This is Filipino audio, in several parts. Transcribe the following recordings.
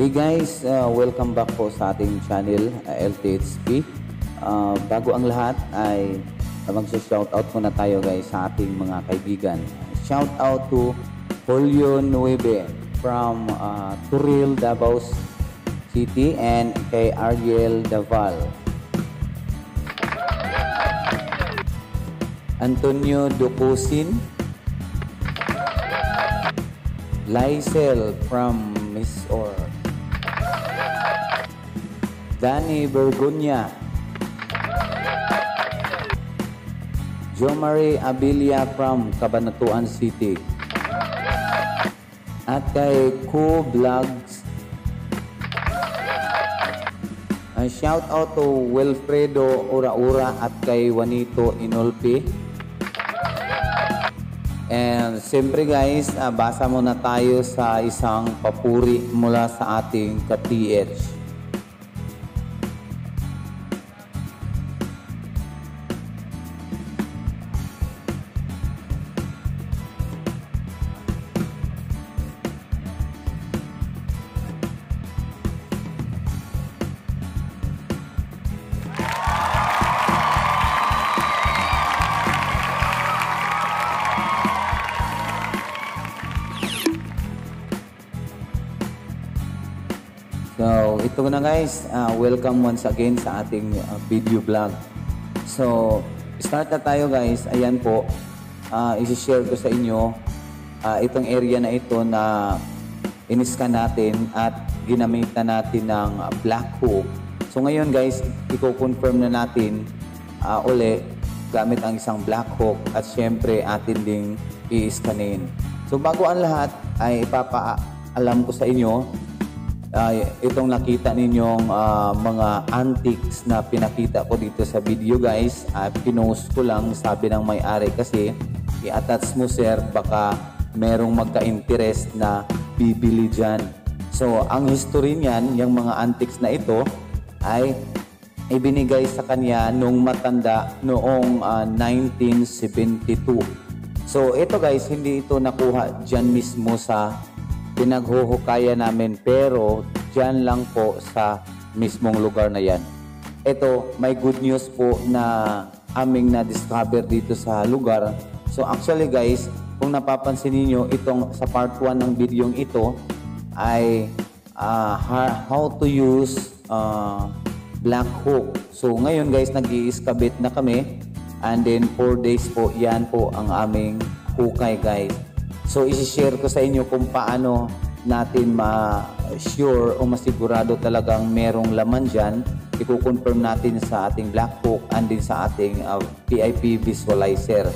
Hey guys, welcome back po sa ating channel, LTHP. Bago ang lahat ay mag-shoutout muna tayo guys sa ating mga kaibigan. Shoutout to Julio Nueve from Turil, Davao City, and kay Ariel Daval. Antonio Ducusin, Lysel from Miss Or, Danny Bergonya, Jomari Abilia from Cabanatuan City, at kay Ko Vlogs. Shout out to Wilfredo Ura-Ura at kay Juanito Inolpi. And siyempre guys, basa muna tayo sa isang papuri mula sa ating ka-TH. So, ito na guys, welcome once again sa ating video vlog. So, start na tayo guys. Ayan po, isi-share ko sa inyo itong area na ito na iniskan natin at ginamitan natin ng black hook. So, ngayon guys, i-confirm na natin uli gamit ang isang black hook at syempre atin ding i-scanin. So, bago ang lahat ay ipapaalam ko sa inyo itong nakita ninyong mga antiques na pinakita ko dito sa video guys. Pinost ko lang, sabi ng may-ari kasi i-attach mo sir, baka merong magka-interest na bibili dyan. So ang history niyan, yung mga antiques na ito ay ibinigay sa kanya nung matanda noong 1972. So ito guys, hindi ito nakuha dyan mismo sa pinaghuhukaya namin, pero dyan lang po sa mismong lugar na yan. Ito, may good news po na aming na-discover dito sa lugar. So actually guys, kung napapansin niyo itong sa part 1 ng video ito ay how to use black hook. So ngayon guys, nag-i-excavate na kami, and then 4 days po yan po ang aming hukay guys. So, isi-share ko sa inyo kung paano natin ma-sure o masigurado talagang merong laman dyan. I-confirm natin sa ating black hook and din sa ating PIP visualizer.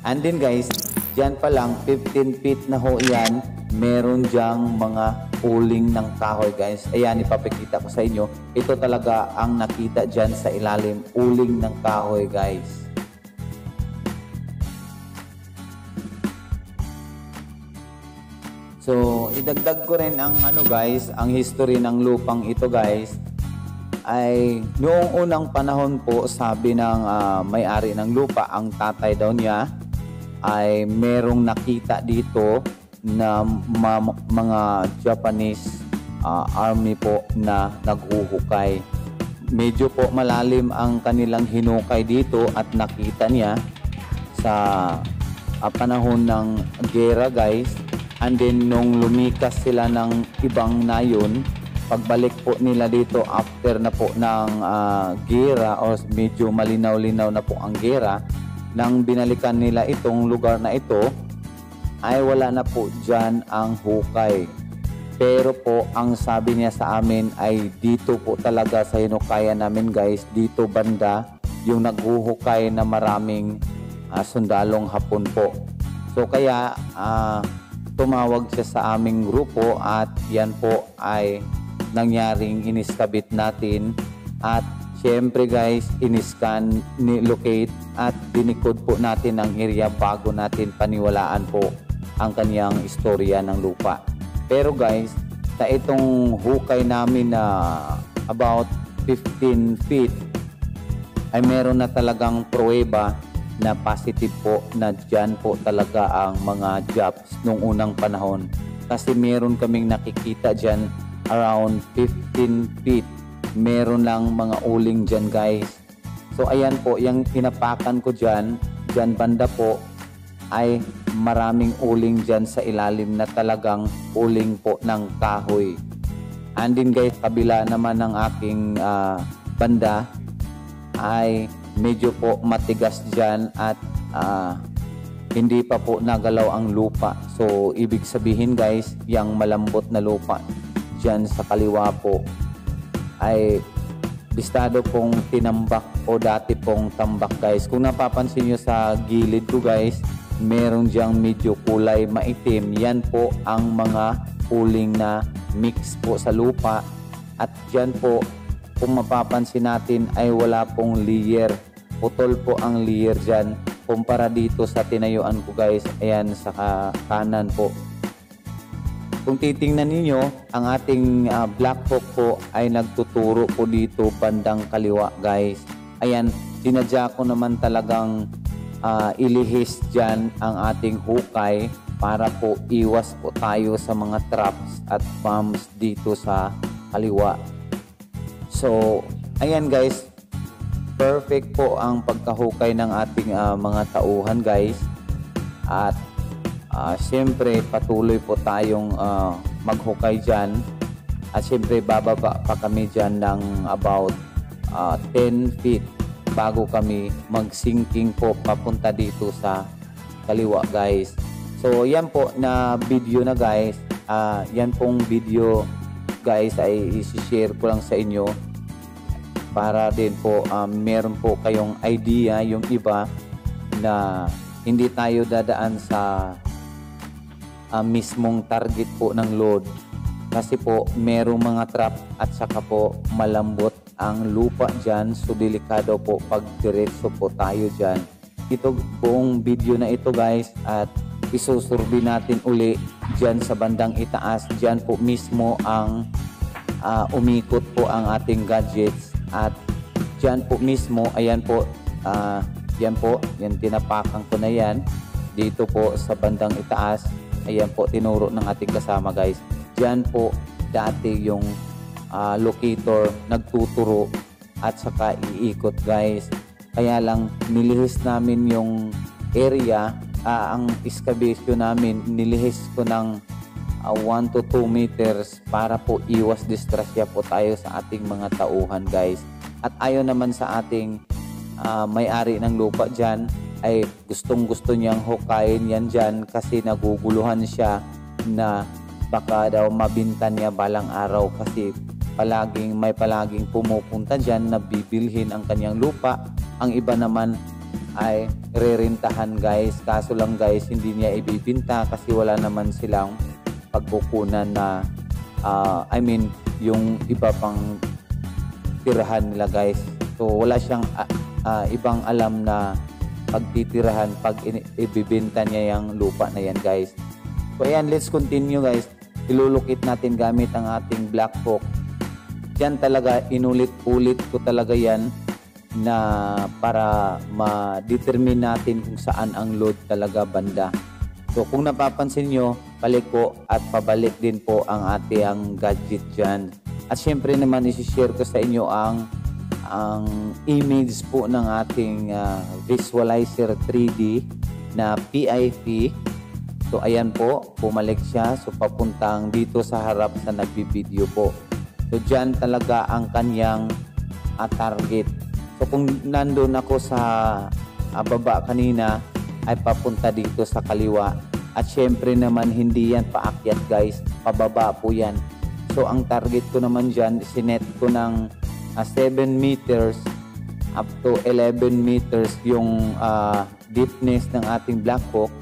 And then guys, dyan pa lang, 15 feet na ho yan, meron dyang mga uling ng kahoy guys. Ayan, ipapakita ko sa inyo. Ito talaga ang nakita dyan sa ilalim, uling ng kahoy guys. So, idagdag ko rin ang guys, ang history ng lupang ito guys, ay noong unang panahon po, sabi ng may-ari ng lupa, ang tatay daw niya, ay merong nakita dito na mga Japanese army po na naghuhukay. Medyo po malalim ang kanilang hinukay dito at nakita niya sa panahon ng gera guys. And then nung lumikas sila ng ibang nayon, pagbalik po nila dito after na po ng gera o medyo malinaw-linaw na po ang gera, nang binalikan nila itong lugar na ito, ay wala na po dyan ang hukay. Pero po ang sabi niya sa amin ay dito po talaga sa hinukayan namin guys, dito banda yung naghuhukay na maraming sundalong Hapon po. So kaya tumawag siya sa aming grupo at yan po ay nangyaring iniskabit natin, at syempre guys, iniskan, nilocate at dinikod po natin ang area bago natin paniwalaan po ang kanyang istorya ng lupa. Pero guys, sa itong hukay namin na about 15 feet ay meron na talagang pruweba na positive po na dyan po talaga ang mga jobs nung unang panahon. Kasi meron kaming nakikita dyan around 15 feet. Meron lang mga uling dyan guys. So ayan po, yung tinapakan ko dyan banda po ay maraming uling dyan sa ilalim na talagang uling po ng kahoy. And din guys, kabila naman ng aking banda ay medyo po matigas dyan at hindi pa po nagalaw ang lupa. So ibig sabihin guys, yung malambot na lupa dyan sa kaliwa po ay listado pong tinambak o dati pong tambak guys. Kung napapansin nyo sa gilid ko guys, meron diyang medyo kulay maitim. Yan po ang mga uling na mix po sa lupa. At dyan po, kung mapapansin natin ay wala pong layer. Putol po ang layer dyan. Kumpara dito sa tinayuan ko guys, ayan sa kanan po. Kung titingnan ninyo, ang ating black hawk po ay nagtuturo po dito bandang kaliwa guys. Ayan, sinadya ko naman talagang ilihis dyan ang ating hukay para po iwas po tayo sa mga traps at bombs dito sa kaliwa. So, ayan guys, perfect po ang pagkahukay ng ating mga tauhan guys. At siyempre patuloy po tayong maghukay dyan. At siyempre bababa pa kami dyan ng about 10 feet bago kami mag-sinking po papunta dito sa kaliwa guys. So yan po na video na guys. Yan pong video guys ay isi-share ko lang sa inyo para din po meron po kayong idea yung iba na hindi tayo dadaan sa mismong target po ng load kasi po merong mga trap at saka po malambot ang lupa dyan, so delikado po pag diretso po tayo dyan. Ito buong video na ito guys at isusurvey natin uli dyan sa bandang itaas. Dyan po mismo ang umikot po ang ating gadgets at dyan po mismo, ayan po, yan tinapakan ko na yan dito po sa bandang itaas. Ayan po, tinuro ng ating kasama guys. Diyan po dati yung locator nagtuturo at saka iikot guys. Kaya lang nilihis namin yung area, ang excavation namin, nilihis ko ng 1 to 2 meters para po iwas distrasya po tayo sa ating mga tauhan guys. At ayon naman sa ating may-ari ng lupa dyan, ay gustong-gusto niyang hukayin yan dyan kasi naguguluhan siya na baka daw mabinta niya balang araw kasi palaging pumupunta dyan na bibilhin ang kanyang lupa. Ang iba naman ay rerentahan guys, kaso lang guys hindi niya ibibinta kasi wala naman silang pagkukunan na yung iba pang tirahan nila guys. So wala siyang ibang alam na pagtitirahan pag ibibenta niya yung lupa na yan guys. So ayan, let's continue guys. Ilulukit natin gamit ang ating black hawk. Yan talaga, inulit-ulit ko talaga yan na para ma-determine natin kung saan ang load talaga banda. So kung napapansin nyo, paliko at pabalik din po ang ating gadget dyan. At syempre naman isi-share ko sa inyo ang image po ng ating visualizer 3D na PIP. So ayan po, bumalik siya. So papuntang dito sa harap sa nagbibideo po. So dyan talaga ang kanyang target. So kung nandun ako sa baba kanina ay papunta dito sa kaliwa. At syempre naman hindi yan paakyat guys, pababa po yan. So ang target ko naman dyan, sinet ko ng 7 meters up to 11 meters yung deepness ng ating black hawk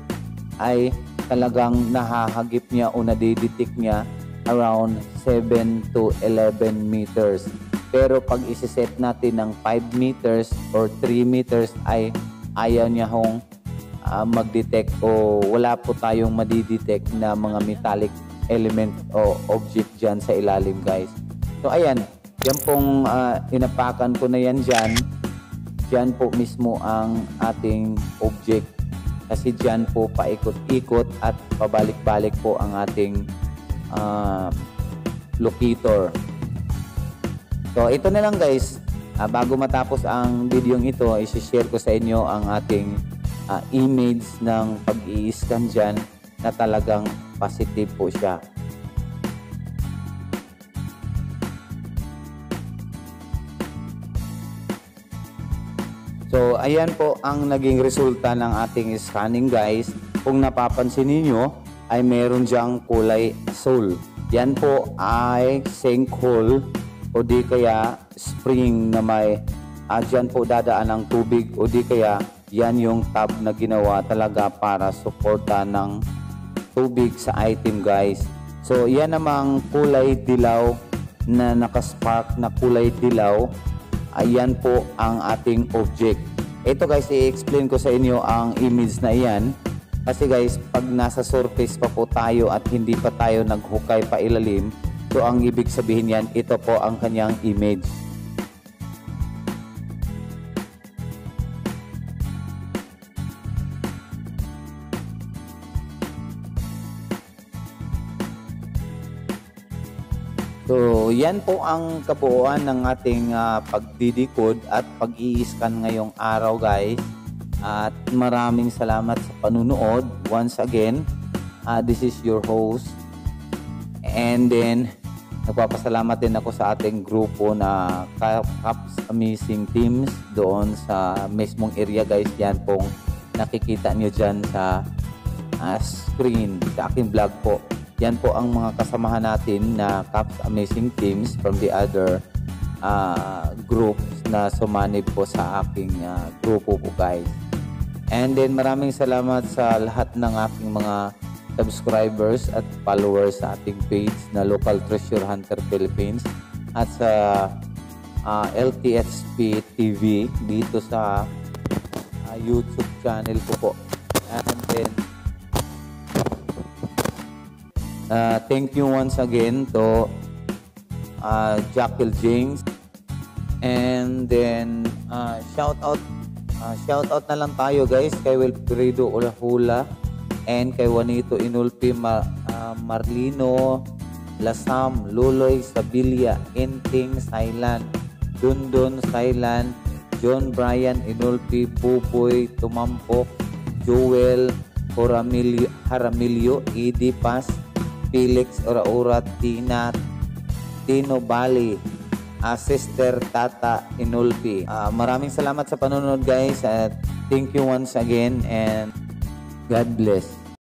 ay talagang nahahagip niya o nadidetect niya around 7 to 11 meters. Pero pag isiset natin ng 5 meters or 3 meters ay ayaw niya hong mag-detect o wala po tayong madidetect na mga metallic element o object dyan sa ilalim guys. So ayan, yan pong inapakan ko na yan dyan. Dyan po mismo ang ating object. Kasi dyan po paikot-ikot at pabalik-balik po ang ating locator. So ito na lang guys, bago matapos ang video ito, i-share ko sa inyo ang ating image ng pag-i-scan dyan na talagang positive po siya. So ayan po ang naging resulta ng ating scanning guys. Kung napapansin niyo ay meron diyang kulay asul. Yan po ay sinkhole o di kaya spring na may dyan po dadaan ng tubig o di kaya yan yung tab na ginawa talaga para suporta ng tubig sa item guys. So yan namang kulay dilaw na nakaspark na kulay dilaw, ayan po ang ating object. Ito guys, i-explain ko sa inyo ang image na iyan. Kasi guys, pag nasa surface pa po tayo at hindi pa tayo naghukay pa ilalim, so ang ibig sabihin yan, ito po ang kanyang image. So, yan po ang kabuuan ng ating pagdidikod at pag-i-scan ngayong araw guys. At maraming salamat sa panunood. Once again, this is your host. And then, nagpapasalamat din ako sa ating grupo na Caps Amazing Teams doon sa mismong area guys. Yan pong nakikita nyo dyan sa screen sa aking vlog po. Yan po ang mga kasamahan natin na Caps Amazing Teams from the other groups na sumanib po sa aking grupo po guys. And then maraming salamat sa lahat ng aking mga subscribers at followers sa ating page na Local Treasure Hunter Philippines at sa LTHP TV dito sa YouTube channel ko po. And then thank you once again to Jackal James. And then shout out na lang tayo guys kay Wilfredo Olahula and kay Juanito Inulpi, Marlino Lasam, Luloy Sabilla, Enting Sailan, Dundon Sailan, John Brian Inulpi, Buboy Tumampok, Joel Haramilio, Edi Paz, Felix Oraura, Tino Bali, Sister Tata Inulpi. Maraming salamat sa panonood guys at thank you once again and God bless.